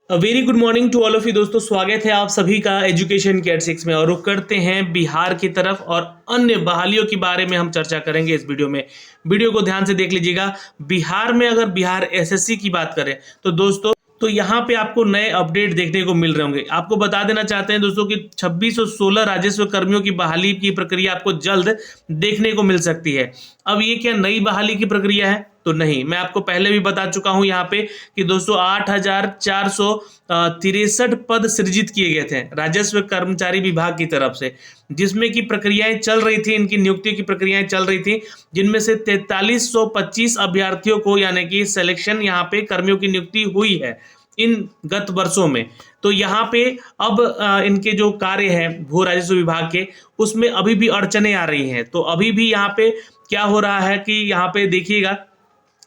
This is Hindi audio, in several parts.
Very good morning to all of you दोस्तों, स्वागत है आप सभी का एजुकेशन केयर 6 में। और रुक करते हैं बिहार की तरफ और अन्य बहालियों के बारे में हम चर्चा करेंगे इस वीडियो में। वीडियो को ध्यान से देख लीजिएगा। बिहार में अगर बिहार एसएससी की बात करें तो दोस्तों यहाँ पे आपको नए अपडेट देखने को मिल रहे होंगे। आपको बता देना चाहते हैं दोस्तों कि 2616 राजस्व कर्मियों की बहाली की प्रक्रिया आपको जल्द देखने को मिल सकती है। अब ये क्या नई बहाली की प्रक्रिया है? तो नहीं, मैं आपको पहले भी बता चुका हूं यहाँ पे कि दोस्तों 8463 पद सृजित किए गए थे राजस्व कर्मचारी विभाग की तरफ से, जिसमें की प्रक्रियाएं चल रही थी, इनकी नियुक्ति की प्रक्रियाएं चल रही थी, जिनमें से 4325 अभ्यर्थियों को यानी कि सिलेक्शन यहाँ पे कर्मियों की नियुक्ति हुई है इन गत वर्षों में। तो यहाँ पे अब इनके जो कार्य है भू राजस्व विभाग के, उसमें अभी भी अड़चने आ रही हैं। तो अभी भी यहाँ पे क्या हो रहा है कि यहाँ पे देखिएगा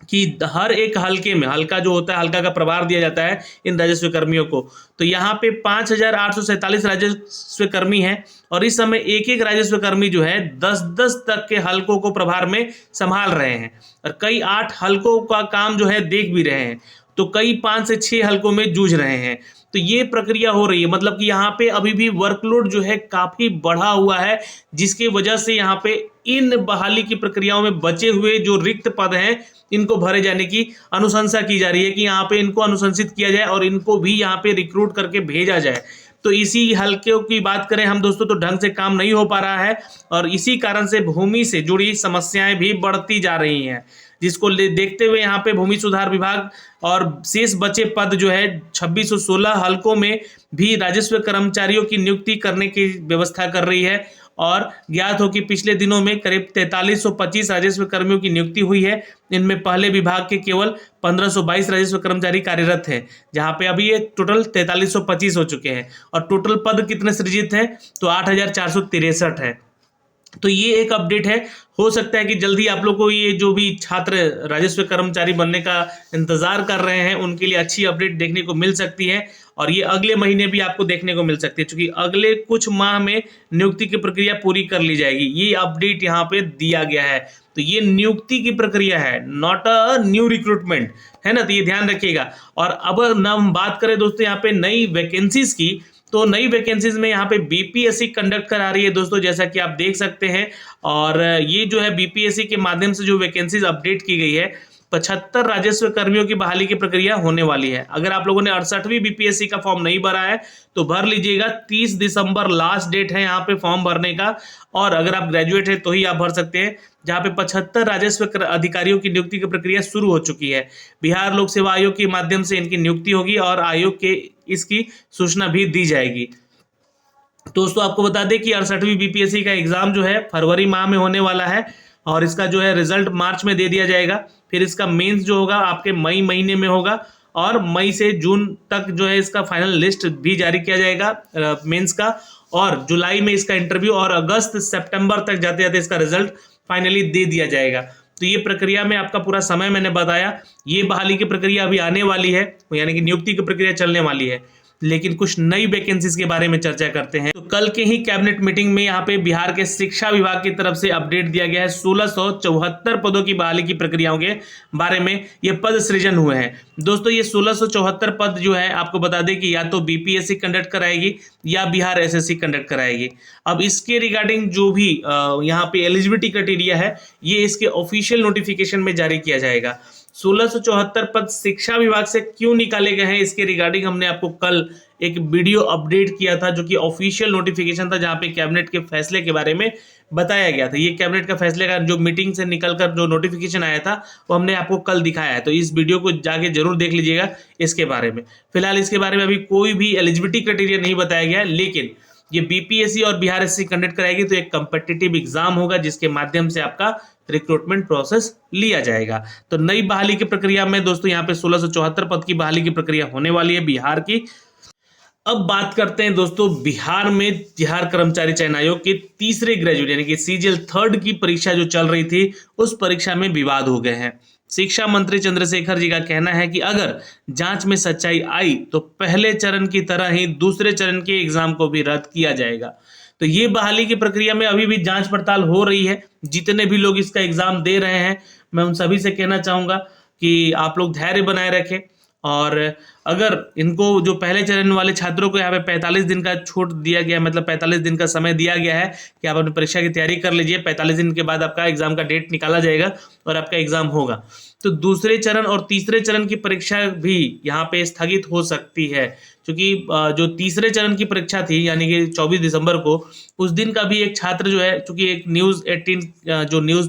कि हर एक हल्के में, हल्का जो होता है, हल्का का प्रभार दिया जाता है इन राजस्व कर्मियों को। तो यहाँ पे 5847 राजस्व कर्मी हैं और इस समय एक एक राजस्व कर्मी जो है 10-10 तक के हल्कों को प्रभार में संभाल रहे हैं और कई 8 हल्कों का काम जो है देख भी रहे हैं। तो कई 5 से 6 हल्कों में जूझ रहे हैं। तो ये प्रक्रिया हो रही है, मतलब कि यहाँ पे अभी भी वर्कलोड जो है काफी बढ़ा हुआ है, जिसकी वजह से यहाँ पे इन बहाली की प्रक्रियाओं में बचे हुए जो रिक्त पद हैं इनको भरे जाने की अनुशंसा की जा रही है कि यहाँ पे इनको अनुशंसित किया जाए और इनको भी यहाँ पे रिक्रूट करके भेजा जाए। तो इसी हल्के की बात करें हम दोस्तों तो ढंग से काम नहीं हो पा रहा है और इसी कारण से भूमि से जुड़ी समस्याएं भी बढ़ती जा रही हैं, जिसको देखते हुए यहाँ पे भूमि सुधार विभाग और शेष बचे पद जो है 2616 हल्कों में भी राजस्व कर्मचारियों की नियुक्ति करने की व्यवस्था कर रही है। और ज्ञात हो कि पिछले दिनों में करीब 4325 राजस्व कर्मियों की नियुक्ति हुई है। इनमें पहले विभाग के केवल 1522 राजस्व कर्मचारी कार्यरत हैं, जहां पे अभी ये टोटल 4325 हो चुके हैं। और टोटल पद कितने सृजित हैं? तो 8463 है। तो ये एक अपडेट है। हो सकता है कि जल्दी आप लोग को ये जो भी छात्र राजस्व कर्मचारी बनने का इंतजार कर रहे हैं उनके लिए अच्छी अपडेट देखने को मिल सकती है और ये अगले महीने भी आपको देखने को मिल सकती है, क्योंकि अगले कुछ माह में नियुक्ति की प्रक्रिया पूरी कर ली जाएगी। ये अपडेट यहाँ पे दिया गया है। तो ये नियुक्ति की प्रक्रिया है, नॉट अ न्यू रिक्रूटमेंट, है ना। तो ये ध्यान रखिएगा। और अब हम बात करें दोस्तों यहाँ पे नई वैकेंसीज की, तो नई वैकेंसीज में यहाँ पे बीपीएससी कंडक्ट करा रही है दोस्तों, जैसा कि आप देख सकते हैं। और ये जो है बीपीएससी के माध्यम से जो वैकेंसीज अपडेट की गई है, 75 राजस्व कर्मियों की बहाली की प्रक्रिया होने वाली है। अगर आप लोगों ने 68वीं बीपीएससी का फॉर्म नहीं भरा है तो भर लीजिएगा। 30 दिसंबर लास्ट डेट है यहाँ पे फॉर्म भरने का। और अगर आप ग्रेजुएट है तो ही आप भर सकते हैं, जहाँ पे 75 राजस्व अधिकारियों की नियुक्ति की प्रक्रिया शुरू हो चुकी है। बिहार लोक सेवा आयोग के माध्यम से इनकी नियुक्ति होगी और आयोग के इसकी सूचना भी दी जाएगी। दोस्तों आपको बता दें कि 68वीं बीपीएससी का एग्जाम जो है फरवरी माह में होने वाला है और इसका जो है रिजल्ट मार्च में दे दिया जाएगा। फिर इसका मेंस जो होगा आपके मई महीने में होगा और मई से जून तक जो है इसका फाइनल लिस्ट भी जारी किया जाएगा मेंस का। और जुलाई में इसका इंटरव्यू और अगस्त सितंबर तक जाते जाते इसका रिजल्ट फाइनली दे दिया जाएगा। तो ये प्रक्रिया में आपका पूरा समय मैंने बताया। ये बहाली की प्रक्रिया अभी आने वाली है, यानी कि नियुक्ति की प्रक्रिया चलने वाली है। लेकिन कुछ नई वैकेंसीज के बारे में चर्चा करते हैं। तो कल के ही कैबिनेट मीटिंग में यहाँ पे बिहार के शिक्षा विभाग की तरफ से अपडेट दिया गया है। 1674 पदों की बहाली की प्रक्रियाओं के बारे में ये पद सृजन हुए हैं। दोस्तों ये 1674 पद जो है आपको बता दें कि या तो बीपीएससी कंडक्ट कराएगी या बिहार एसएससी कंडक्ट कराएगी। अब इसके रिगार्डिंग जो भी यहाँ पे एलिजिबिलिटी क्राइटेरिया है, ये इसके ऑफिशियल नोटिफिकेशन में जारी किया जाएगा। 1674 पद शिक्षा विभाग से क्यों निकाले गए हैं, इसके रिगार्डिंग हमने आपको कल एक वीडियो अपडेट किया था, जो कि ऑफिशियल नोटिफिकेशन था, जहां पे कैबिनेट के फैसले के बारे में बताया गया था। ये कैबिनेट का फैसले का जो मीटिंग से निकलकर जो नोटिफिकेशन आया था वो हमने आपको कल दिखाया है। तो इस वीडियो को जाके जरूर देख लीजिएगा इसके बारे में। फिलहाल इसके बारे में अभी कोई भी एलिजिबिलिटी क्राइटेरिया नहीं बताया गया, लेकिन ये बीपीएससी और बिहार एसएससी कंडक्ट कराएगी तो एक कंपिटिटिव एग्जाम होगा जिसके माध्यम से आपका रिक्रूटमेंट प्रोसेस लिया जाएगा। तो नई बहाली की प्रक्रिया में दोस्तों यहाँ पे 1674 पद की बहाली की प्रक्रिया होने वाली है बिहार की। अब बात करते हैं दोस्तों बिहार में बिहार कर्मचारी चयन आयोग के तीसरे ग्रेजुएट यानी कि सीजीएल 3rd की परीक्षा जो चल रही थी, उस परीक्षा में विवाद हो गए हैं। शिक्षा मंत्री चंद्रशेखर जी का कहना है कि अगर जांच में सच्चाई आई तो पहले चरण की तरह ही दूसरे चरण के एग्जाम को भी रद्द किया जाएगा। तो ये बहाली की प्रक्रिया में अभी भी जांच पड़ताल हो रही है। जितने भी लोग इसका एग्जाम दे रहे हैं, मैं उन सभी से कहना चाहूंगा कि आप लोग धैर्य बनाए रखें और अगर इनको जो पहले चरण वाले छात्रों को यहाँ पे 45 दिन का छूट दिया गया है, मतलब 45 दिन का समय दिया गया है कि आप अपनी परीक्षा की तैयारी कर लीजिए। 45 दिन के बाद आपका एग्जाम का डेट निकाला जाएगा और आपका एग्जाम होगा। तो दूसरे चरण और तीसरे चरण की परीक्षा भी यहाँ पे स्थगित हो सकती है, क्योंकि जो तीसरे चरण की परीक्षा थी यानी कि 24 दिसंबर को, उस दिन का भी एक छात्र जो है, चूंकि एक न्यूज़ 18 जो न्यूज़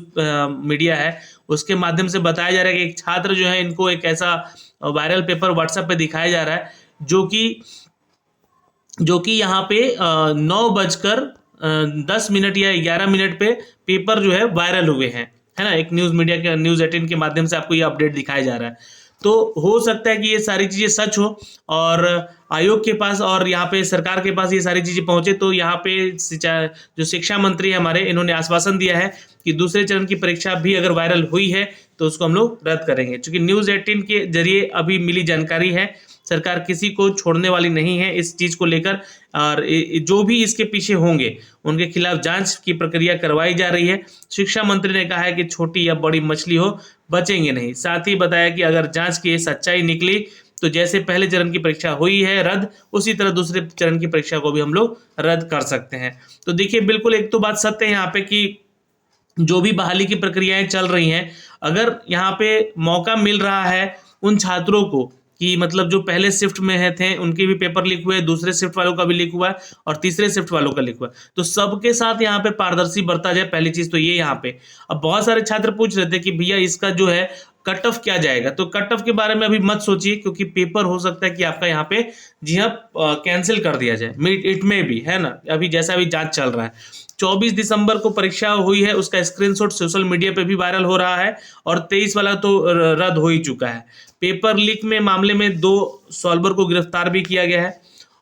मीडिया है उसके माध्यम से बताया जा रहा है कि एक छात्र जो है, इनको एक ऐसा वायरल पेपर व्हाट्सएप पे दिखाया जा रहा है जो कि यहाँ पे 9:10 या 11 पे पेपर जो है वायरल हुए हैं, है ना। एक न्यूज़ मीडिया के न्यूज़ 18 के माध्यम से आपको ये अपडेट दिखाया जा रहा है। तो हो सकता है कि ये सारी चीज़ें सच हो और आयोग के पास और यहाँ पे सरकार के पास ये सारी चीज़ें पहुँचे। तो यहाँ पे जो शिक्षा मंत्री है हमारे, इन्होंने आश्वासन दिया है कि दूसरे चरण की परीक्षा भी अगर वायरल हुई है तो उसको हम लोग रद्द करेंगे। क्योंकि न्यूज़ 18 के जरिए अभी मिली जानकारी है, सरकार किसी को छोड़ने वाली नहीं है इस चीज़ को लेकर, और जो भी इसके पीछे होंगे उनके खिलाफ जांच की प्रक्रिया करवाई जा रही है। शिक्षा मंत्री ने कहा है कि छोटी या बड़ी मछली हो, बचेंगे नहीं। साथ ही बताया कि अगर जांच की सच्चाई निकली तो जैसे पहले चरण की परीक्षा हुई है रद्द, उसी तरह दूसरे चरण की परीक्षा को भी हम लोग रद्द कर सकते हैं। तो देखिए, बिल्कुल एक तो बात सत्य है यहाँ पे कि जो भी बहाली की प्रक्रियाएं चल रही हैं, अगर यहाँ पे मौका मिल रहा है उन छात्रों को कि मतलब जो पहले शिफ्ट में है थे उनके भी पेपर लीक हुए, दूसरे शिफ्ट वालों का भी लीक हुआ है और तीसरे शिफ्ट वालों का लीक हुआ है, तो सबके साथ यहाँ पे पारदर्शी बरता जाए। पहली चीज तो ये यहाँ पे। अब बहुत सारे छात्र पूछ रहे थे कि भैया इसका जो है कट ऑफ क्या जाएगा, तो कट ऑफ के बारे में अभी मत सोचिए, क्योंकि पेपर हो सकता है कि आपका यहाँ पे जी हाँ कैंसिल कर दिया जाए, इट में भी, है ना। अभी जैसा अभी जांच चल रहा है, 24 दिसंबर को परीक्षा हुई है, उसका स्क्रीनशॉट सोशल मीडिया पे भी वायरल हो रहा है और 23 वाला तो रद्द हो ही चुका है। पेपर लीक में मामले में 2 सॉल्वर को गिरफ्तार भी किया गया है।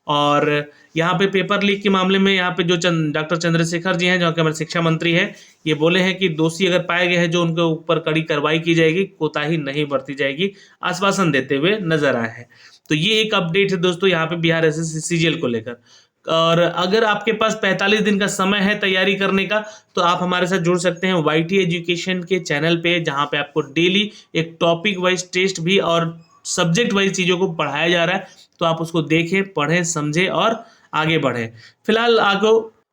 और यहाँ पे पेपर लीक के मामले में यहाँ पे जो डॉक्टर चंद्रशेखर जी हैं, जो कि हमारे शिक्षा मंत्री हैं, ये बोले हैं कि दोषी अगर पाए गए हैं जो उनके ऊपर कड़ी कार्रवाई की जाएगी, कोताही नहीं बरती जाएगी, आश्वासन देते हुए नजर आए हैं। तो ये एक अपडेट है दोस्तों यहाँ पे बिहार एसएससी सीजीएल को लेकर। और अगर आपके पास 45 दिन का समय है तैयारी करने का, तो आप हमारे साथ जुड़ सकते हैं YT एजुकेशन के चैनल पे, जहाँ पे आपको डेली एक टॉपिक वाइज टेस्ट भी और सब्जेक्ट वाइज चीज़ों को पढ़ाया जा रहा है। तो आप उसको देखें, पढ़ें, समझें और आगे बढ़ें।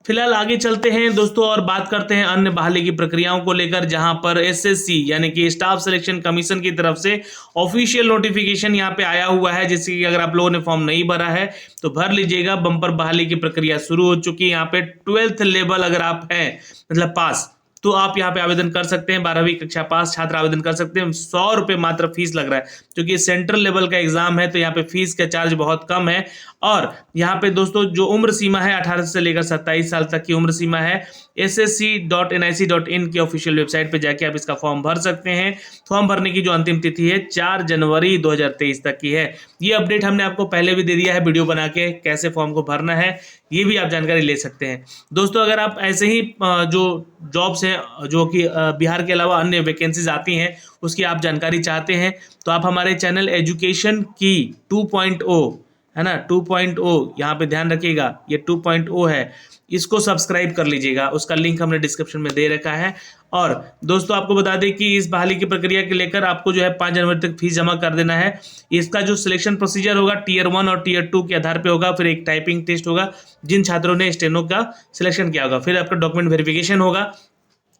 फिलहाल आगे चलते हैं दोस्तों और बात करते हैं अन्य बहाली की प्रक्रियाओं को लेकर, जहां पर SSC यानी कि स्टाफ सिलेक्शन कमीशन की तरफ से ऑफिशियल नोटिफिकेशन यहां पे आया हुआ है, जिससे कि अगर आप लोगों ने फॉर्म नहीं भरा है तो भर लीजिएगा। बम्पर बहाली की प्रक्रिया शुरू हो चुकी है। यहाँ पे 12th लेवल अगर आप हैं, मतलब पास, तो आप यहाँ पे आवेदन कर सकते हैं। 12वीं कक्षा पास छात्र आवेदन कर सकते हैं। 100 रुपये मात्र फीस लग रहा है, क्योंकि सेंट्रल लेवल का एग्जाम है, तो यहाँ पे फीस का चार्ज बहुत कम है। और यहाँ पे दोस्तों जो उम्र सीमा है 18 से लेकर 27 साल तक की उम्र सीमा है। ssc.nic.in की ऑफिशियल वेबसाइट पे जाके आप इसका फॉर्म भर सकते हैं। फॉर्म भरने की जो अंतिम तिथि है 4 जनवरी 2023 तक की है। ये अपडेट हमने आपको पहले भी दे दिया है वीडियो बना के, कैसे फॉर्म को भरना है ये भी आप जानकारी ले सकते हैं। दोस्तों अगर आप ऐसे ही जो जॉब्स हैं जो कि बिहार के अलावा अन्य वैकेंसीज आती हैं उसकी आप जानकारी चाहते हैं, तो आप हमारे चैनल एजुकेशन की 2.0 है ना, 2.0 यहाँ पे ध्यान रखिएगा, ये 2.0 है, इसको सब्सक्राइब कर लीजिएगा। उसका लिंक हमने डिस्क्रिप्शन में दे रखा है। और दोस्तों आपको बता दें कि इस बहाली की प्रक्रिया के लेकर आपको जो है 5 जनवरी तक फीस जमा कर देना है। इसका जो सिलेक्शन प्रोसीजर होगा टियर 1 और टियर 2 के आधार पे होगा। फिर एक टाइपिंग टेस्ट होगा जिन छात्रों ने स्टेनो का सिलेक्शन किया होगा। फिर आपका डॉक्यूमेंट वेरिफिकेशन होगा।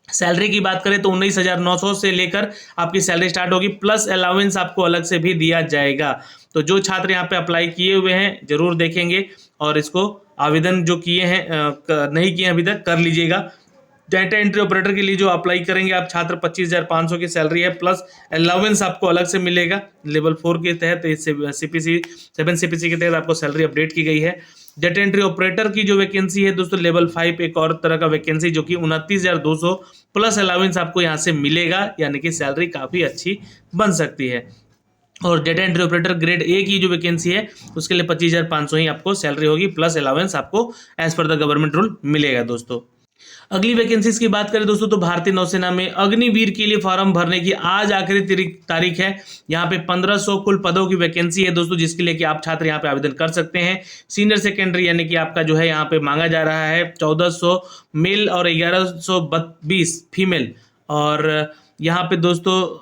सैलरी की बात करें तो 19,900 से लेकर आपकी सैलरी स्टार्ट होगी, प्लस अलाउंस आपको अलग से भी दिया जाएगा। तो जो छात्र यहाँ पे अप्लाई किए हुए हैं जरूर देखेंगे और इसको आवेदन जो किए हैं नहीं किए अभी तक कर लीजिएगा। डाटा एंट्री ऑपरेटर के लिए जो अप्लाई करेंगे आप छात्र 25,500 की सैलरी है, प्लस अलाउंस आपको अलग से मिलेगा। लेवल 4 के तहत CPC 7 CPC के तहत आपको सैलरी अपडेट की गई है। डाटा एंट्री ऑपरेटर की जो वैकेंसी है दोस्तों लेवल 5 एक और तरह का वैकेंसी जो कि 29,200 प्लस अलाउंस आपको यहाँ से मिलेगा, यानी कि सैलरी काफ़ी अच्छी बन सकती है। और data entry operator grade A की जो वैकेंसी है उसके लिए 25,500 ही आपको सैलरी होगी, प्लस अलाउंस आपको as per the government rule मिलेगा। दोस्तों अगली वैकेंसीज की बात करें दोस्तों तो भारतीय नौसेना में अग्निवीर के लिए फॉर्म भरने की आज आखिरी तारीख है। यहाँ पे 1500 कुल पदों की वैकेंसी है दोस्तों, जिसके लिए कि आप छात्र यहाँ पे आवेदन कर सकते हैं। सीनियर सेकेंडरी यानी कि आपका जो है यहाँ पे मांगा जा रहा है 1400 मेल और 1120 फीमेल। और यहाँ पे दोस्तों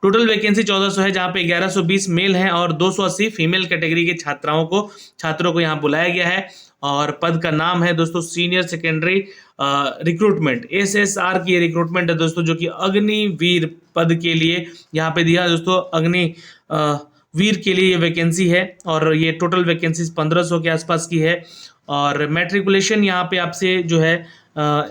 टोटल वैकेंसी 1400 है, जहाँ पे 1120 मेल हैं और 280 फीमेल कैटेगरी के छात्रों को यहाँ बुलाया गया है। और पद का नाम है दोस्तों सीनियर सेकेंडरी रिक्रूटमेंट, SSR की रिक्रूटमेंट है दोस्तों, जो कि अग्निवीर पद के लिए यहाँ पे दिया दोस्तों। वीर के लिए ये वैकेंसी है और ये टोटल वैकेंसी 1500 के आसपास की है। और मैट्रिकुलेशन यहाँ पे आपसे जो है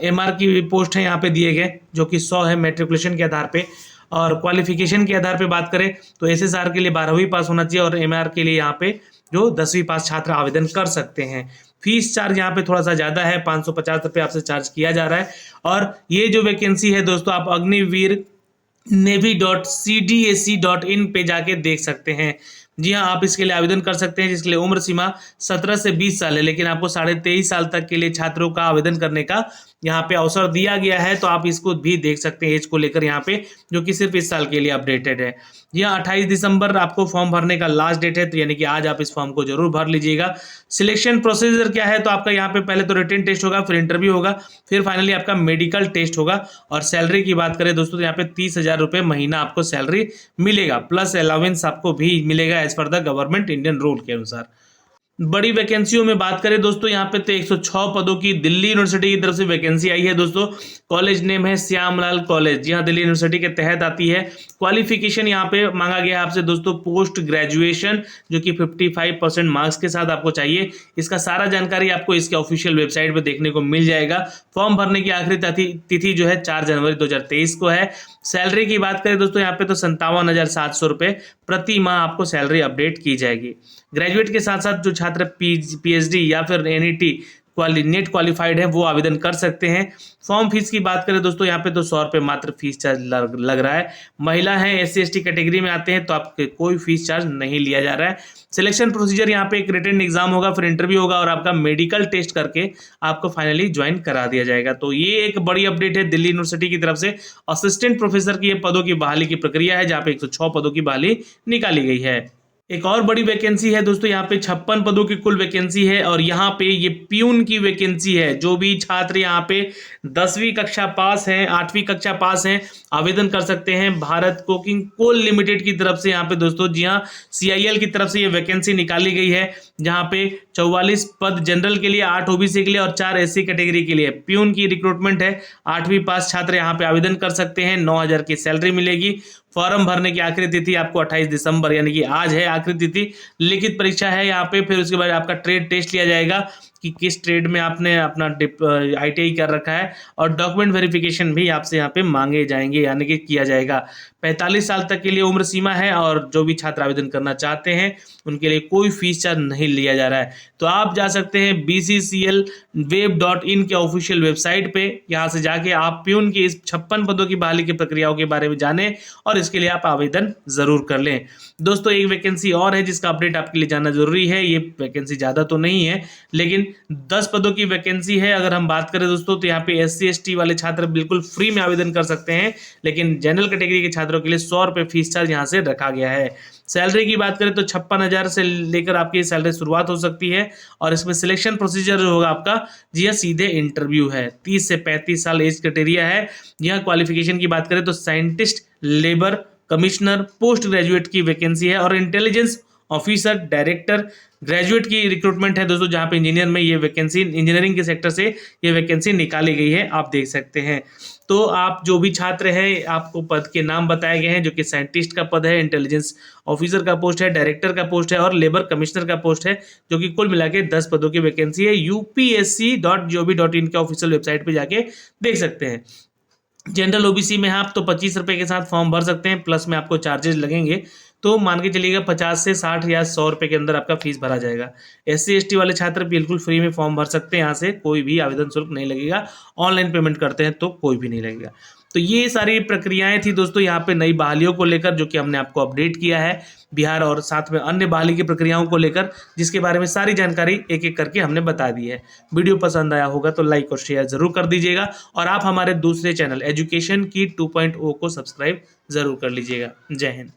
MR की पोस्ट है यहाँ पे दिए गए, जो कि 100 है मैट्रिकुलेशन के आधार पे। और क्वालिफिकेशन के आधार पे बात करें तो SSR के लिए 12वीं पास होना चाहिए और MR के लिए यहाँ पे जो 10वीं पास छात्र आवेदन कर सकते हैं। फीस चार्ज यहाँ पे थोड़ा सा ज़्यादा है, 550 रुपये आपसे चार्ज किया जा रहा है। और ये जो वैकेंसी है दोस्तों, आप अग्निवीर navy.cdac.in पे जाके देख सकते हैं। जी हाँ, आप इसके लिए आवेदन कर सकते हैं, जिसके लिए उम्र सीमा 17 से 20 साल है, लेकिन आपको 23.5 साल तक के लिए छात्रों का आवेदन करने का यहाँ पे अवसर दिया गया है। तो आप इसको भी देख सकते हैं एज को लेकर यहाँ पे, जो कि सिर्फ इस साल के लिए अपडेटेड है। यहाँ 28 दिसंबर आपको फॉर्म भरने का लास्ट डेट है, तो यानी कि आज आप इस फॉर्म को जरूर भर लीजिएगा। सिलेक्शन प्रोसीजर क्या है, तो आपका यहाँ पे पहले तो रिटन टेस्ट होगा, फिर इंटरव्यू होगा, फिर फाइनली आपका मेडिकल टेस्ट होगा। और सैलरी की बात करें दोस्तों, तो यहाँ पे 30,000 रुपये महीना आपको सैलरी मिलेगा, प्लस अलाउंस आपको भी मिलेगा as per the government Indian rule के अनुसार। बड़ी वैकेंसियों में बात करें दोस्तों, यहाँ पे तो 106 पदों की दिल्ली यूनिवर्सिटी की तरफ से वैकेंसी आई है दोस्तों। कॉलेज नेम है श्यामलाल कॉलेज, जी हाँ, दिल्ली यूनिवर्सिटी के तहत आती है। क्वालिफिकेशन यहाँ पे मांगा गया है आपसे दोस्तों पोस्ट ग्रेजुएशन, जो कि 55% मार्क्स के साथ आपको चाहिए। इसका सारा जानकारी आपको इसके ऑफिशियल वेबसाइट पे देखने को मिल जाएगा। फॉर्म भरने की आखिरी तिथि जो है 4 जनवरी 2023 को है। सैलरी की बात करें दोस्तों, यहाँ पे तो 57,700 रुपये प्रति माह आपको सैलरी अपडेट की जाएगी। ग्रेजुएट के साथ साथ जो छात्र PhD या फिर NET नेट क्वालिफाइड है वो आवेदन कर सकते हैं। फॉर्म फीस की बात करें दोस्तों, यहाँ पे तो 100 रुपये मात्र फीस चार्ज लग रहा है। महिला है, SC/ST कैटेगरी में आते हैं तो आपके कोई फीस चार्ज नहीं लिया जा रहा है। सिलेक्शन प्रोसीजर यहाँ पे एक रिटन एग्जाम होगा, फिर इंटरव्यू होगा और आपका मेडिकल टेस्ट करके आपको फाइनली ज्वाइन करा दिया जाएगा। तो ये एक बड़ी अपडेट है दिल्ली यूनिवर्सिटी की तरफ से। असिस्टेंट प्रोफेसर की ये पदों की बहाली की प्रक्रिया है, जहाँ पे 106 पदों की बहाली निकाली गई है। एक और बड़ी वैकेंसी है दोस्तों, यहाँ पे 56 पदों की कुल वैकेंसी है और यहाँ पे ये प्यून की वैकेंसी है। जो भी छात्र यहाँ पे 10वीं कक्षा पास हैं, 8वीं कक्षा पास हैं, आवेदन कर सकते हैं। भारत कोकिंग कोल लिमिटेड की तरफ से यहाँ पे दोस्तों, जी हाँ, CIL की तरफ से ये वैकेंसी निकाली गई है, जहाँ पे 44 पद जनरल के लिए, 8 OBC के लिए और 4 SC कैटेगरी के लिए प्यून की रिक्रूटमेंट है। 8वीं पास छात्र यहाँ पे आवेदन कर सकते हैं। 9,000 की सैलरी मिलेगी। फॉर्म भरने की आखिरी तिथि आपको 28 दिसंबर यानी कि आज है आखिरी तिथि। लिखित परीक्षा है यहाँ पे, फिर उसके बाद आपका ट्रेड टेस्ट लिया जाएगा कि किस ट्रेड में आपने अपना ITI कर रखा है, और डॉक्यूमेंट वेरिफिकेशन भी आपसे यहाँ पे मांगे जाएंगे यानी कि किया जाएगा। 45 साल तक के लिए उम्र सीमा है और जो भी छात्र आवेदन करना चाहते हैं उनके लिए कोई फीस चार्ज नहीं लिया जा रहा है। तो आप जा सकते हैं bcclweb.in के ऑफिशियल वेबसाइट पे, यहाँ से जाके आप प्यून की इस 56 पदों की बहाली की प्रक्रियाओं के बारे में जानें और इसके लिए आप आवेदन जरूर कर लें। दोस्तों एक वैकेंसी और है जिसका अपडेट आपके लिए जानना जरूरी है। ये वैकेंसी ज़्यादा तो नहीं है, लेकिन 10 पदों की वैकेंसी है। अगर हम बात करें दोस्तों, तो यहाँ पे SC/ST वाले छात्र बिल्कुल फ्री में आवेदन कर सकते हैं, लेकिन जनरल कैटेगरी के छात्रों के लिए 100 रुपये फीस चार्ज यहाँ से रखा गया है। सैलरी की बात करें तो 56,000 से लेकर आपकी सैलरी शुरुआत हो सकती है। और इसमें सिलेक्शन प्रोसीजर जो होगा आपका, जी हाँ, सीधे इंटरव्यू है। 30 से 35 साल एज क्राइटेरिया है। यहाँ क्वालिफिकेशन की बात करें तो scientist, labour commissioner, post graduate की वैकेंसी है और इंटेलिजेंस ऑफिसर, डायरेक्टर, ग्रेजुएट की रिक्रूटमेंट है दोस्तों, जहाँ पे इंजीनियर में ये वैकेंसी, इंजीनियरिंग के सेक्टर से ये वैकेंसी निकाली गई है, आप देख सकते हैं। तो आप जो भी छात्र हैं, आपको पद के नाम बताए गए हैं, जो कि साइंटिस्ट का पद है, इंटेलिजेंस ऑफिसर का पोस्ट है, डायरेक्टर का पोस्ट है और लेबर कमिश्नर का पोस्ट है, जो कि कुल मिला के 10 पदों की वैकेंसी है। upsc.gov.in के ऑफिशियल वेबसाइट पर जाके देख सकते हैं। जनरल OBC में आप तो 25 रुपये के साथ फॉर्म भर सकते हैं, प्लस में आपको चार्जेस लगेंगे, तो मान के चलिएगा 50 से 60 या 100 रुपये के अंदर आपका फीस भरा जाएगा। SC/ST वाले छात्र बिल्कुल फ्री में फॉर्म भर सकते हैं, यहाँ से कोई भी आवेदन शुल्क नहीं लगेगा। ऑनलाइन पेमेंट करते हैं तो कोई भी नहीं लगेगा। तो ये सारी प्रक्रियाएं थी दोस्तों यहाँ पे नई बहालियों को लेकर, जो कि हमने आपको अपडेट किया है बिहार और साथ में अन्य बहाली की प्रक्रियाओं को लेकर, जिसके बारे में सारी जानकारी एक एक करके हमने बता दी है। वीडियो पसंद आया होगा तो लाइक और शेयर जरूर कर दीजिएगा और आप हमारे दूसरे चैनल एजुकेशन की 2.0 को सब्सक्राइब जरूर कर लीजिएगा। जय हिंद।